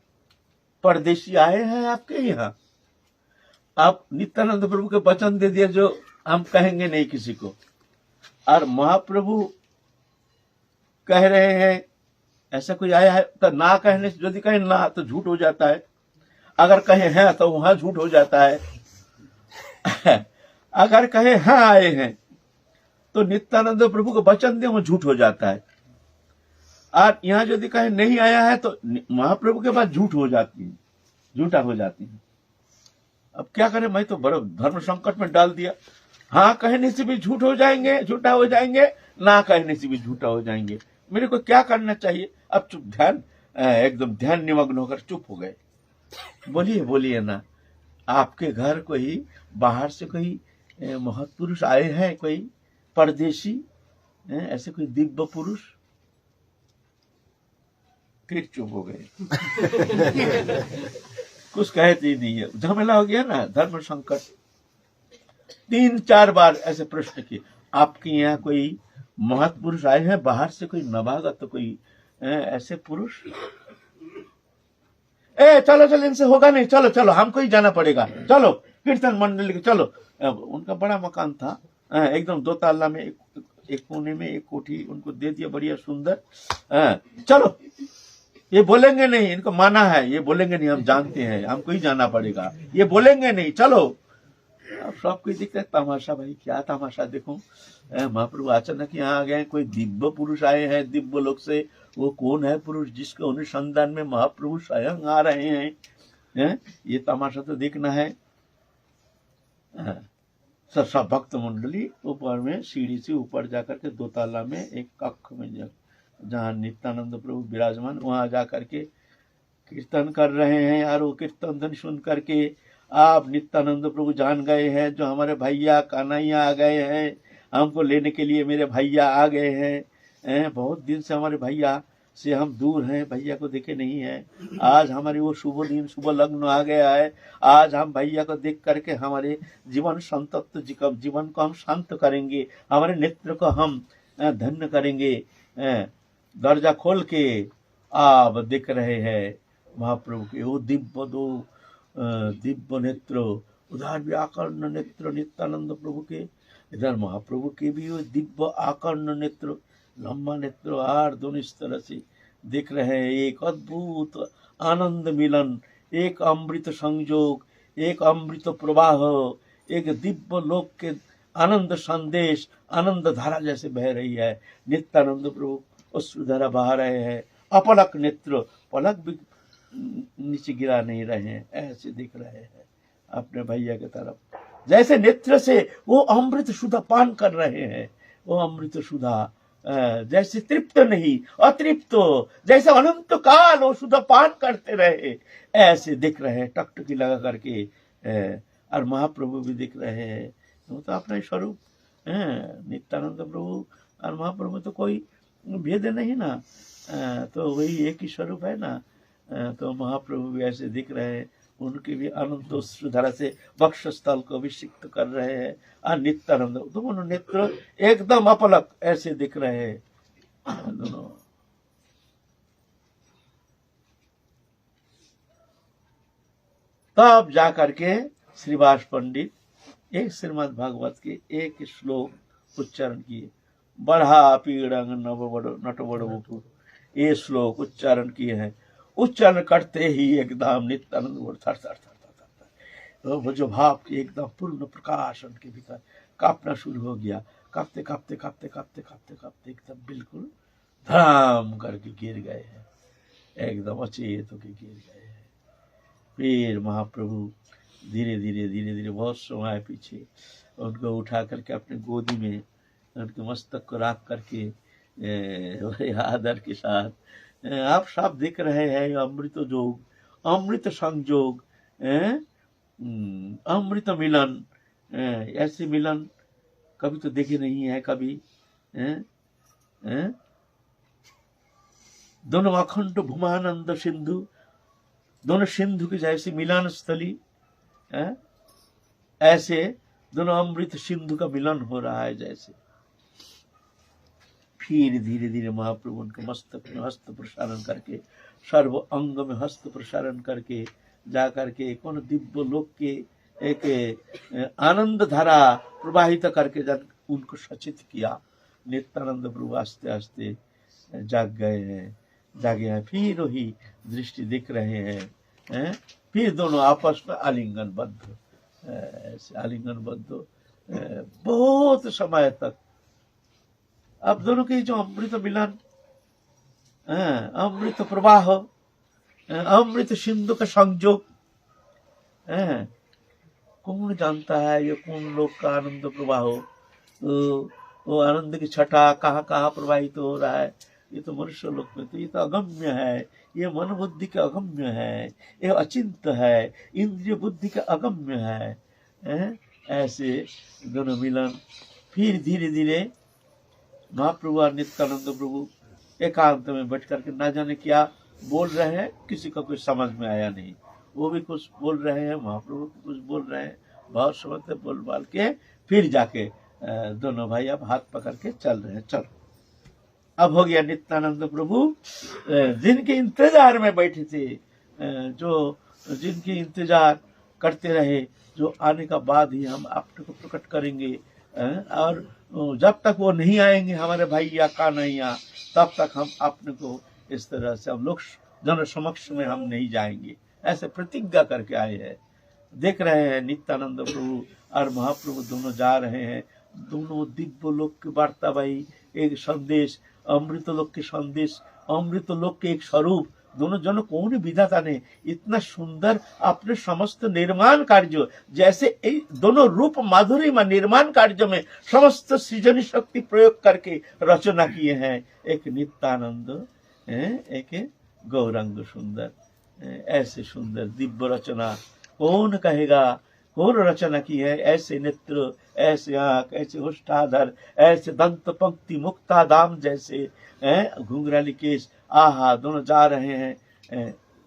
परदेशी आए हैं आपके यहाँ? आप नित्यानंद प्रभु के वचन दे दिए जो हम कहेंगे नहीं किसी को, और महाप्रभु कह रहे हैं ऐसा कोई आया है। तो ना कहने से, यदि कहें ना तो झूठ हो जाता है, अगर कहे हैं तो वहां झूठ हो जाता है। अगर कहे हाँ आए हैं तो नित्यानंद प्रभु को वचन दे, वो झूठ हो जाता है। और यहाँ यदि कहे नहीं आया है तो महाप्रभु के पास झूठ हो जाती है, झूठा हो जाती है। अब क्या करें, मैं तो बड़ा धर्म संकट में डाल दिया। हाँ कहने से भी झूठ हो जाएंगे, झूठा हो जाएंगे, ना कहने से भी झूठा हो जाएंगे। मेरे को क्या करना चाहिए? अब चुप, ध्यान एकदम ध्यान निमग्न होकर चुप हो गए। बोलिए बोलिए ना, आपके घर कोई बाहर से कोई महत्पुरुष आए हैं, कोई परदेशी, ऐसे कोई दिव्य पुरुष? फिर चुप हो गए। कुछ कहते ही नहीं है, झमेला हो गया ना, धर्म संकट। 3-4 बार ऐसे प्रश्न किए, आपके यहाँ कोई महत्पुरुष आए हैं बाहर से, कोई नवागत, तो कोई ऐसे पुरुष? चलो चलो, इनसे होगा नहीं, चलो चलो हमको ही जाना पड़ेगा, चलो कीर्तन मंडली के चलो। उनका बड़ा मकान था, एकदम 2 ताला में, एक कोने में एक कोठी उनको दे दिया, बढ़िया सुंदर। चलो, ये बोलेंगे नहीं, इनको माना है, ये बोलेंगे नहीं, हम जानते हैं, हमको ही जाना पड़ेगा, ये बोलेंगे नहीं, चलो। अब सबको दिखता है तमाशा, भाई क्या तमाशा देखो। महाप्रभु अचानक यहाँ आ गए, कोई दिव्य पुरुष आए हैं दिव्य लोक से। वो कौन है पुरुष जिसके अनुसंधान में महाप्रभु स्वयं आ रहे हैं? ये तमाशा तो देखना है। सब भक्त मंडली ऊपर में सीढ़ी से ऊपर जाकर के 2 ताला में एक कक्ष में जहाँ नित्यानंद प्रभु विराजमान, वहां जाकर के कीर्तन कर रहे हैं। और वो कीर्तन धन सुन करके आप नित्यानंद प्रभु जान गए हैं जो हमारे भैया कान्हैया आ गए हैं, हमको लेने के लिए मेरे भैया आ गए हैं। बहुत दिन से हमारे भैया से हम दूर हैं, भैया को देखे नहीं है। आज हमारी वो शुभ दिन, शुभ लग्न आ गया है। आज हम भैया को देख करके हमारे जीवन संतप्त जीवन को हम शांत करेंगे, हमारे नेत्र को हम धन्य करेंगे। दरजा खोल के आप देख रहे हैं महाप्रभु के वो दिव्य नेत्र, उदार व्याकरण नेत्र नित्यानंद प्रभु के। इधर महाप्रभु के भी वो दिव्य आकर्ण नेत्र, लंबा नेत्र, और दोनों इस तरह से देख रहे हैं। एक अद्भुत आनंद मिलन, एक अमृत संयोग, एक अमृत प्रवाह, एक दिव्य लोक के आनंद संदेश, आनंद धारा जैसे बह रही है। नित्यानंद प्रभु अश्रुधारा बहा रहे हैं, अपलक नेत्र, पलक भी नीचे गिरा नहीं रहे हैं, ऐसे दिख रहे हैं अपने भैया की तरफ, जैसे नेत्र से वो अमृत सुधा पान कर रहे हैं। वो अमृत सुधा जैसे तृप्त नहीं, अतृप्त, जैसे अनंत काल वो सुधा पान करते रहे, ऐसे दिख रहे हैं टकटकी लगा करके। और महाप्रभु भी दिख रहे हैं, वो तो अपना ही स्वरूप है। नित्यानंद प्रभु और महाप्रभु तो कोई भेद नहीं ना, तो वही एक ही स्वरूप है ना। तो महाप्रभु भी ऐसे दिख रहे हैं, उनके भी अनंत धारा से वक्षस्थल को अभिषिक्त कर रहे हैं। और नित्यानंद दोनों नेत्र एकदम अपलक ऐसे दिख रहे हैं दोनों। तब जाकर के श्रीवास पंडित एक श्रीमद् भागवत के एक श्लोक उच्चारण किए, बढ़ा पीड़ंग नटबड़ वपु, ये श्लोक उच्चारण किए हैं। उच्चारण करते ही एकदम नित्यानंद थर थर थर थर थर, वो जो भाव की एकदम पूर्ण प्रकाश उनके भीतर कांपना शुरू हो गया। कांपते कांपते कांपते कांपते कांपते कांपते एकदम बिल्कुल धड़ाम करके गिर गए हैं, एकदम अचेत होके गिर गए हैं। फिर महाप्रभु धीरे धीरे धीरे धीरे बहुत समय पीछे उनको उठा करके अपने गोदी में उनके मस्तक को रख करके बड़े आदर के साथ, आप सब देख रहे हैं अमृत जोग, अमृत संयोग, अमृत मिलन, ऐसे मिलन कभी तो देखे नहीं है कभी। दोनों अखंड भूमानंद सिंधु, दोनों सिंधु की जैसी मिलन स्थली, ऐसे दोनों अमृत सिंधु का मिलन हो रहा है जैसे। फिर धीरे धीरे महाप्रभु उनके मस्तक में हस्त प्रसारण करके, सर्व अंग में हस्त प्रसारण करके जा करके कौन दिव्य लोक के एक आनंद धारा प्रवाहित करके जब उनको सचेत किया। नित्यानंद प्रभु आस्ते आस्ते जाग गए हैं, जागे हैं। फिर वही दृष्टि दिख रहे हैं। फिर दोनों आपस में आलिंगनबद्ध, आलिंगनबद्ध बहुत समय तक। अब दोनों के जो अमृत मिलन, अमृत प्रवाह, अमृत सिंधु का संयोग, कौन जानता है ये कौन लोग का आनंद प्रवाह हो, वो आनंद की छटा कहाँ कहाँ प्रवाहित हो रहा है। ये तो मनुष्य लोक में तो ये तो अगम्य है, ये मन बुद्धि का अगम्य है, ये अचिंत है, इंद्रिय बुद्धि का अगम्य है। ऐसे दोनों मिलन। फिर धीरे धीरे महाप्रभु और नित्यानंद प्रभु एकांत में बैठ करके ना जाने क्या बोल रहे हैं, किसी का कुछ समझ में आया नहीं। वो भी कुछ बोल रहे हैं, महाप्रभु भी कुछ बोल रहे हैं, बहुत समझते बोल बाल के फिर जाके दोनों भाई अब हाथ पकड़ के चल रहे हैं। चलो अब हो गया। नित्यानंद प्रभु जिनके इंतजार में बैठे थे, जो जिनके इंतजार करते रहे, जो आने का बाद ही हम आपको प्रकट करेंगे, और जब तक वो नहीं आएंगे हमारे भैया कान्हैया, तब तक हम अपने को इस तरह से हम लोग जन समक्ष में हम नहीं जाएंगे, ऐसे प्रतिज्ञा करके आए हैं। देख रहे हैं नित्यानंद प्रभु और महाप्रभु दोनों जा रहे हैं। दोनों दिव्य लोक की वार्ता भाई, एक संदेश, अमृत लोक के संदेश, अमृत लोक के एक स्वरूप। दोनों जन कौन विधाता ने इतना सुंदर अपने समस्त निर्माण कार्य, जैसे दोनों रूप माधुरी में निर्माण कार्य में समस्त सृजनी शक्ति प्रयोग करके रचना किए हैं। एक नित्यानंद, एक गौरांग सुंदर, ऐसे सुंदर दिव्य रचना कौन कहेगा, कौन रचना की है। ऐसे नेत्र, ऐसे आंख, ऐसे होष्ठाधर, ऐसे दंत पंक्ति मुक्ता दाम जैसे घुंघराली केश, आहा दोनों जा रहे हैं,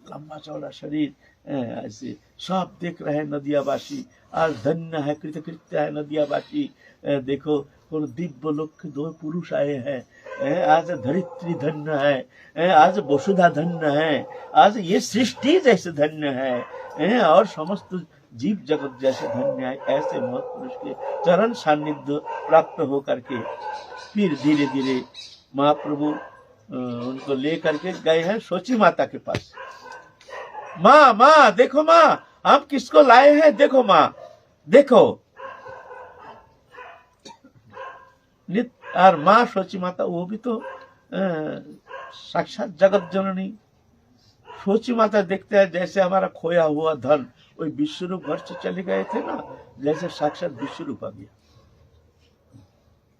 लंबा चौड़ा शरीर, ऐसे सब देख रहे हैं नदियाबासी। आज धन्य है, कृतकृत्य है नदियाबासी। देखो कौन दिव्य लोक के दो पुरुष आए हैं। आज धरित्री धन्य है, आज वसुधा धन्य है, आज ये सृष्टि जैसे धन्य है। और समस्त जीव जगत जैसे धन्य है, ऐसे महापुरुष के चरण सानिध्य प्राप्त हो करके फिर धीरे धीरे महाप्रभु उनको ले करके गए हैं सोची माता के पास। माँ माँ देखो माँ, हम किसको लाए हैं, देखो माँ देखो। और माँ सोची माता वो भी तो साक्षात जगत जननी। सोची माता देखते हैं जैसे हमारा खोया हुआ धन वही विश्वरूप घर से चले गए थे ना, जैसे साक्षात विश्वरूप आ गया।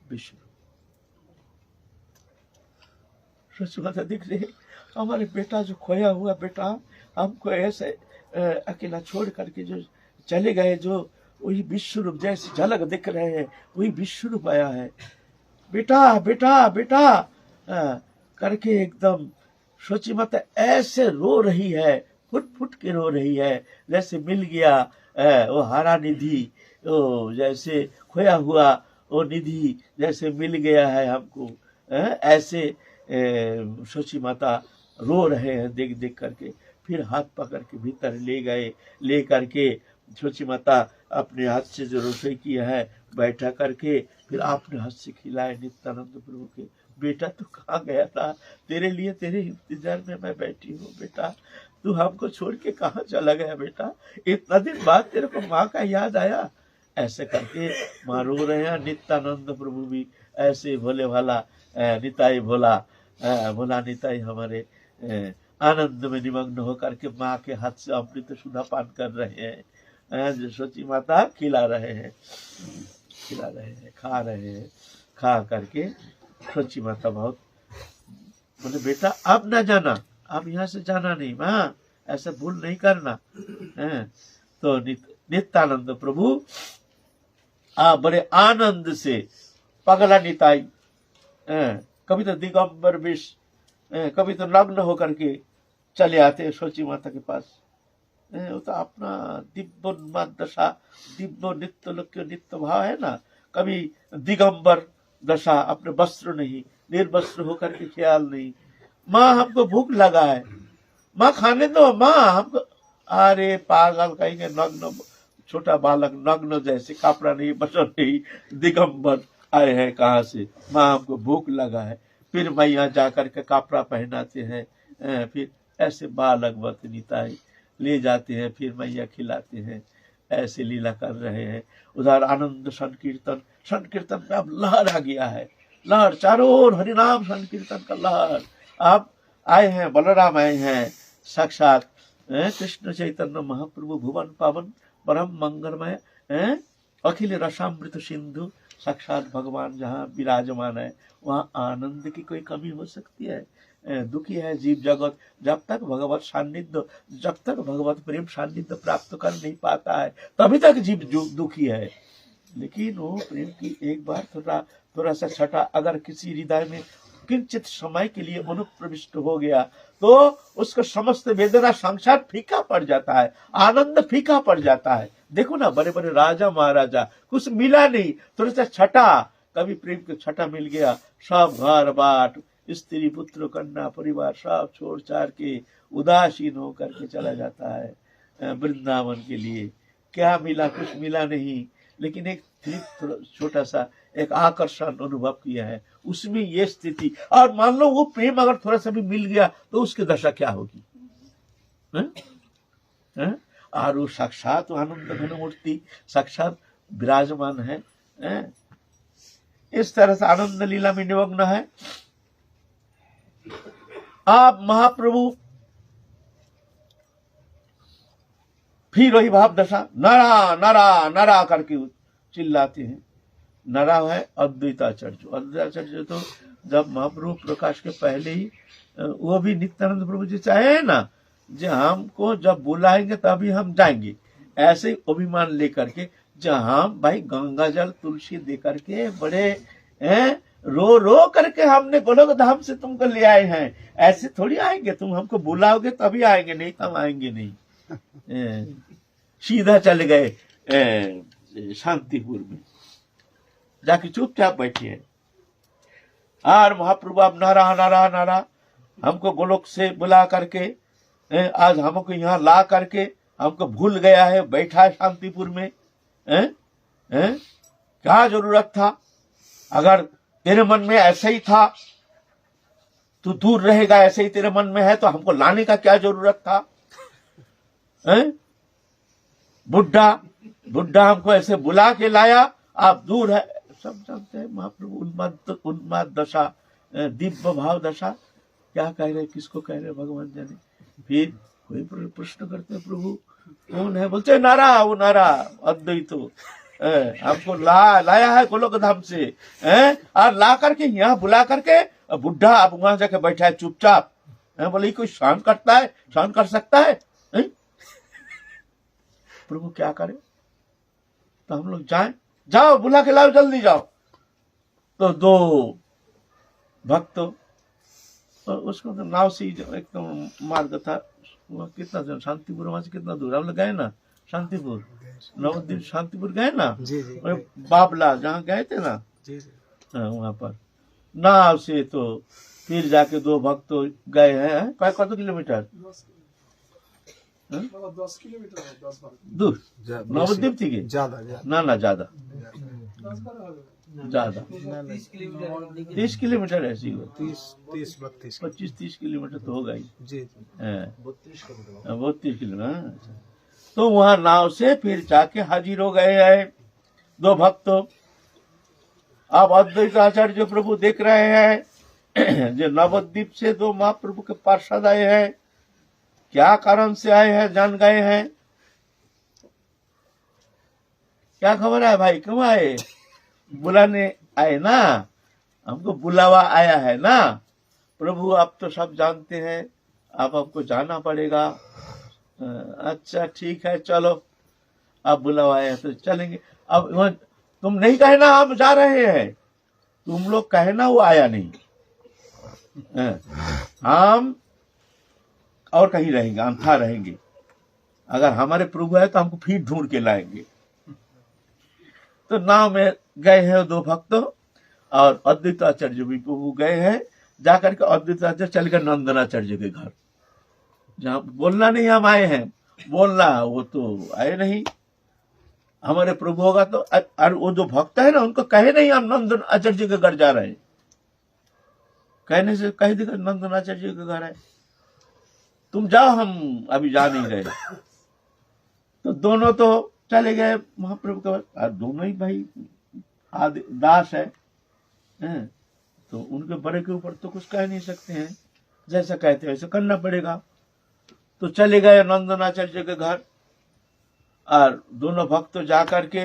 विश्वरूप सोची माता देख रहे हमारे बेटा जो खोया हुआ बेटा हमको ऐसे अकेला छोड़ करके जो चले गए, जो वही विश्वरूप जैसे झलक दिख रहे हैं वही विश्वरूप आया है। बेटा बेटा बेटा करके एकदम सोची माता ऐसे रो रही है, फुट फुट के रो रही है, जैसे मिल गया वो हरा निधि, वो जैसे खोया हुआ वो निधि जैसे मिल गया है हमको। ऐसे सोची माता रो रहे हैं देख देख करके। फिर हाथ पकड़ के भीतर ले गए, ले करके सोची माता अपने हाथ से जो रसोई किया है बैठा करके फिर आपने हाथ से खिलाए नित्यानंद प्रभु के। बेटा तू कहाँ गया था, तेरे लिए तेरे इंतजार में मैं बैठी हूँ बेटा, तू हमको छोड़ के कहाँ चला गया बेटा, इतना दिन बाद तेरे को माँ का याद आया। ऐसे करके माँ रो रहे हैं। नित्यानंद प्रभु भी ऐसे भोले भाला निताई भोला भोला निताई हमारे आनंद में निमग्न होकर के माँ के हाथ से अमृत सुधा पान कर रहे हैं। जो सोची माता खिला रहे हैं खा रहे हैं। खा करके सोची माता बहुत बोले बेटा अब ना जाना, अब यहाँ से जाना नहीं माँ, ऐसा भूल नहीं करना। तो नित्यानंद प्रभु बड़े आनंद से पगला निताई, कभी तो दिगंबर वेश, कभी तो नग्न होकर के चले आते सोची माता के पास। वो तो अपना दिव्योन्माद दशा, दिव्य नित्य लक्ष्य नित्य भाव है ना। कभी दिगंबर दशा, अपने वस्त्र नहीं, निर्वस्त्र होकर के ख्याल नहीं। माँ हमको भूख लगा है, माँ खाने दो माँ हमको। अरे पागल कहेंगे, नग्न छोटा बालक नग्न जैसे, कपड़ा नहीं बचन नहीं, दिगंबर आए हैं कहाँ से, माँ हमको भूख लगा है। फिर मैया जाकर के कपड़ा पहनाते हैं, फिर ऐसे बालक वत निताई ले जाते हैं, फिर मैया खिलाते हैं। ऐसे लीला कर रहे हैं। उधर आनंद संकीर्तन में अब लहर आ गया है, लहर चारों ओर हरिनाम संकीर्तन का लहर। अब आए हैं बलराम, आए हैं साक्षात कृष्ण चैतन्य महाप्रभु, भुवन पावन परम मंगलमय अखिल रसामृत सिंधु, साक्षात भगवान जहाँ विराजमान है वहाँ आनंद की कोई कमी हो सकती है? दुखी है जीव जगत जब तक भगवत सान्निध्य, जब तक भगवत प्रेम सान्निध्य प्राप्त कर नहीं पाता है तभी तक जीव दुखी है। लेकिन वो प्रेम की एक बार थोड़ा सा छटा अगर किसी हृदय में किंचित समय के लिए अनुप्रविष्ट हो गया तो उसका समस्त वेदना संसार फीका पड़ जाता है, आनंद फीका पड़ जाता है। देखो ना बड़े बड़े राजा महाराजा, कुछ मिला नहीं, थोड़ा सा छटा, कभी प्रेम का छटा मिल गया, सब घर बाट स्त्री पुत्र कन्या परिवार सब छोड़ छाड़ के उदासीन होकर के चला जाता है वृंदावन के लिए। क्या मिला? कुछ मिला नहीं, लेकिन एक छोटा सा एक आकर्षण अनुभव किया है, उसमें ये स्थिति। और मान लो वो प्रेम अगर थोड़ा सा भी मिल गया तो उसकी दशा क्या होगी? और वो साक्षात आनंद घन मूर्ति साक्षात विराजमान है, इस तरह से आनंद लीला में निमग्न है। आप महाप्रभु फिर वही भाव दशा, नरा नरा नरा करके चिल्लाते हैं। नरा है अद्वैताचार्य। अद्वैताचार्य तो जब महाप्रभु प्रकाश के पहले ही वो भी नित्यानंद प्रभु जी चाहे है ना, जो हमको जब बुलाएंगे तभी हम जाएंगे, ऐसे ही अभिमान लेकर के जहां भाई गंगा जल तुलसी दे करके बड़े रो रो करके हमने गोलोक धाम से तुमको ले आए हैं, ऐसे थोड़ी आएंगे, तुम हमको बुलाओगे तभी आएंगे, नहीं तो हम आएंगे नहीं। सीधा चले गए शांतिपुर में, जाके चुपचाप बैठे हैं। और महाप्रभु अब नारा नारा नारा हमको गोलोक से बुला करके आज हमको यहाँ ला करके हमको भूल गया है, बैठा है शांतिपुर में। हैं? हैं? क्या जरूरत था? अगर तेरे मन में ऐसा ही था, तू दूर रहेगा, ऐसे ही तेरे मन में है, तो हमको लाने का क्या जरूरत था? हैं? बुढ़ा हमको ऐसे बुला के लाया, आप दूर है। सब जानते हैं महाप्रभु उन्माद दशा, दिव्य भाव दशा, क्या कह रहे, किसको कह रहे भगवान जाने। फिर कोई प्रश्न करते हैं, प्रभु कौन है? बोलते नारा, वो नारा अद्वैत हमको लाया है गोलोक धाम से, और ला करके यहाँ बुला करके बुढ़ा अब वहां जाके बैठा है चुपचाप। बोले कोई सहन करता है, सहन कर सकता है? प्रभु क्या करे? तो हम लोग जाओ बुला के लाओ, जल्दी जाओ। तो दो भक्त, और उसको तो नाव से एकदम मार्ग था, कितना दूर शांतिपुर, वहां से कितना दूर हम लोग गए ना, शांतिपुर नवद्वीप शांतिपुर गए ना, बाबला जहाँ गए थे ना, वहां पर नाव से। तो फिर जाके दो भक्त तो गए हैं, कत किलोमीटर 10 किलोमीटर दूर नवद्वीप थी ज्यादा ना ज्यादा 30 किलोमीटर ऐसी हो, 25-30 किलोमीटर तो होगा ही, 32 किलोमीटर। तो वहां नाव से फिर जाके हाजिर हो गए हैं दो भक्त। अब अद्वैत आचार्य प्रभु देख रहे हैं जो नवद्वीप से दो महाप्रभु के पार्षद आए हैं, क्या कारण से आए हैं जान गए हैं। क्या खबर है भाई, क्यों आए? बुलाने आए ना, हमको बुलावा आया है ना। प्रभु आप तो सब जानते हैं, आप आपको जाना पड़ेगा। अच्छा ठीक है, चलो अब बुलावा आया तो चलेंगे। अब तुम नहीं कहना हम जा रहे हैं, तुम लोग कहना वो आया नहीं। हम और कहीं रहेंगे, अंधा रहेंगे। अगर हमारे प्रभु है तो हमको फिर ढूंढ के लाएंगे। तो नाव में गए हैं दो भक्त, और अद्वैत आचार्य भी प्रभु गए हैं। जाकर के अद्वैत आचार्य चल गए नंदनाचार्य के घर, जहां बोलना नहीं हम आए हैं, बोलना वो तो आए नहीं। हमारे प्रभु होगा तो, और वो जो भक्त है ना उनको कहे नहीं हम नंदन आचार्य के घर जा रहे हैं, कहने से कह देगा नंदन आचार्य के घर है, तुम जाओ हम अभी जा नहीं रहे। तो दोनों तो चले गए महाप्रभु के पास, और दोनों ही भाई दास है, तो उनके बड़े के ऊपर तो कुछ कह नहीं सकते हैं, जैसा कहते हैं वैसे करना पड़ेगा। तो चले गए नंदनाचार्य के घर, और दोनों भक्त जाकर के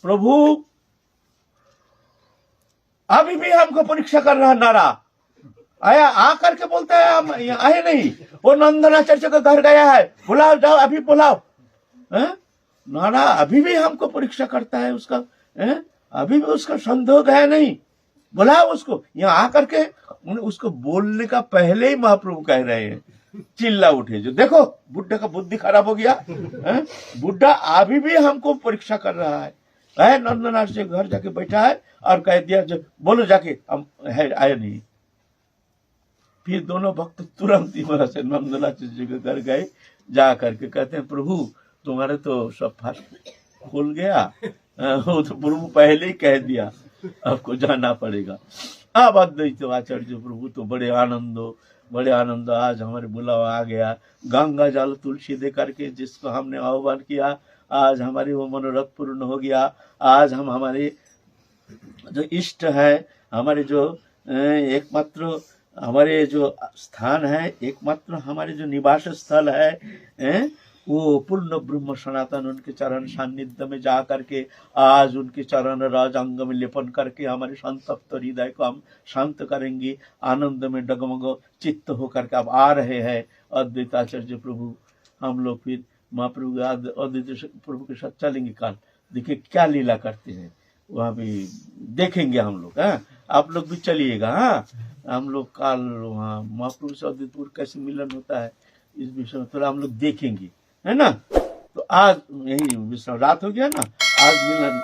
प्रभु अभी भी हमको परीक्षा कर रहा नारा आया, आकर के बोलता है हम आए नहीं, वो नंदनाचार्य के घर गया है, बुलाओ जाओ अभी बुलाओ। नारा अभी भी हमको परीक्षा करता है उसका, अभी भी उसका संदेह है नहीं, बुलाओ उसको। यहाँ आकर के उसको बोलने का पहले ही महाप्रभु कह रहे हैं, चिल्ला उठे जो देखो बुढ़ा का बुद्धि खराब हो गया, बुढ़ा अभी भी हमको परीक्षा कर रहा है। नंदनाचार्य घर जाके बैठा है और कह दिया जो बोलो जाके हम है आया नहीं। फिर दोनों भक्त तुरंत ही वहां से नंदनाचार्य के घर गए, जा करके कहते हैं प्रभु तुम्हारे तो सब फास्ट खुल गया, वो तो प्रभु पहले ही कह दिया आपको जाना पड़ेगा। अब अद्वैत आचार्य प्रभु तो बड़े आनंद आज हमारे बुलावा आ गया, गंगा जल तुलसी दे करके जिसको हमने आह्वान किया, आज हमारी वो मनोरथ पूर्ण हो गया। आज हम हमारे जो इष्ट है, हमारे जो एकमात्र हमारे जो स्थान है, एकमात्र हमारे जो निवास स्थल है, वो पूर्ण ब्रह्म सनातन उनके चरण सान्निध्य में जा करके आज उनके चरण राज अंग में लेपन करके हमारे संतप्त हृदय को हम शांत करेंगे। आनंद में डगमग चित्त होकर के अब आ रहे हैं अद्वैत आचार्य प्रभु। हम लोग फिर महाप्रभु अद्वैत प्रभु के साथ चलेंगे, कल देखिए क्या लीला करते हैं, वहां भी देखेंगे हम लोग। आप लोग भी चलिएगा। हम लोग कल वहाँ महाप्रभु से अद्वैत कैसे मिलन होता है इस विषय में थोड़ा हम लोग देखेंगे, है ना। तो आज यही विश्राम रात हो गया ना, आज मिलन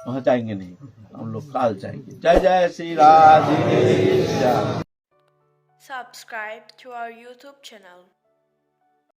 वहां जाएंगे नहीं, हम लोग कल जाएंगे। जय जय Shri Radhe Shyam. Subscribe to our YouTube channel.